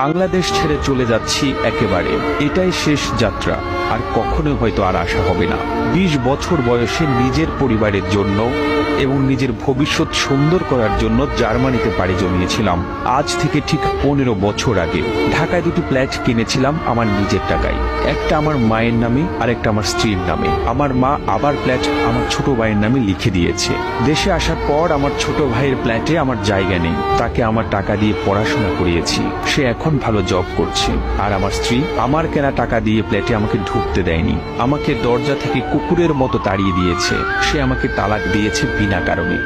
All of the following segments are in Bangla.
বাংলাদেশ ছেড়ে চলে যাচ্ছি একেবারে, এটাই শেষ যাত্রা, আর কখনোই হয়তো আর আসা হবে না। 20 বছর বয়সে নিজের পরিবারের জন্য এবং নিজের ভবিষ্যৎ সুন্দর করার জন্য জার্মানিতে পাড়ি জমিয়েছিলাম। আজ থেকে ঠিক 15 বছর আগে ঢাকায় দুটি ফ্ল্যাট কিনেছিলাম আমার নিজের টাকায়, একটা আমার মায়ের নামে আর একটা আমার স্ত্রীর নামে। আমার মা আবার ফ্ল্যাট আমার ছোট ভাইয়ের নামে লিখে দিয়েছে। দেশে আসার পর আমার ছোট ভাইয়ের ফ্ল্যাটে আমার জায়গা নেই, তাকে আমার টাকা দিয়ে পড়াশোনা করিয়েছি, সে এখন ভালো জব করছে। আর আমার স্ত্রী আমার কেনা টাকা দিয়ে ফ্ল্যাটে আমাকে ঢুকতে দেয়নি, আমাকে দরজা থেকে কুকুরের মতো তাড়িয়ে দিয়েছে। সে আমাকে তালাক দিয়েছে বিনা কারণে।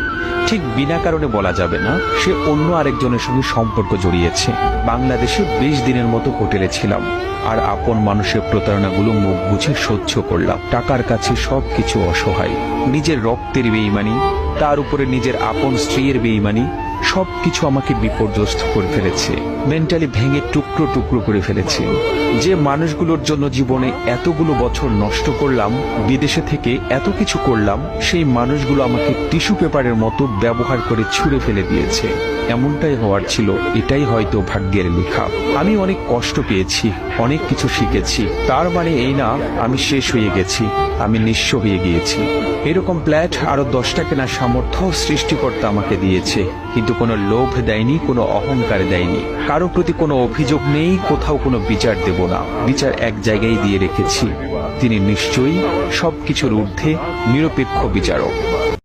ঠিক বিনা কারণে বলা যাবে না, সে অন্য আরেকজনের সঙ্গে সম্পর্ক জড়িয়েছে। বাংলাদেশে 20 দিনের মতো হোটেলে ছিলাম, আর আপন মানুষের প্রতারণাগুলো মুখ বুঝে সহ্য করলাম। টাকার কাছে সবকিছু অসহায়। নিজের রক্তের বেঈমানি, তার উপরে নিজের আপন স্ত্রীর বেঈমানি, সবকিছু আমাকে বিপর্যস্ত করে ফেলেছে, মেন্টালি ভেঙে টুকরো টুকরো করে ফেলেছে। যে মানুষগুলোর জন্য জীবনে এতগুলো বছর নষ্ট করলাম, বিদেশে থেকে এত কিছু করলাম, সেই মানুষগুলো আমাকে টিস্যু পেপারের মতো ব্যবহার করে ছুঁড়ে ফেলে দিয়েছে। এমনটাই হওয়ার ছিল, এটাই হয়তো ভাগ্যের লেখা। আমি অনেক কষ্ট পেয়েছি, অনেক কিছু শিখেছি, তার মানে এই না আমি শেষ হয়ে গেছি, আমি নিঃস্ব হয়ে গিয়েছি। এরকম ফ্ল্যাট আরো 10টা কেনার সামর্থ্য সৃষ্টিকর্তা আমাকে দিয়েছে, কিন্তু কোনো লোভ দেয়নি, কোনো অহংকার দেয়নি। কারো প্রতি কোনো অভিযোগ নেই, কোথাও কোনো বিচার দেব না। বিচার এক জায়গায় দিয়ে রেখেছি, তিনি নিশ্চয়ই সবকিছুর ঊর্ধ্বে নিরপেক্ষ বিচারক।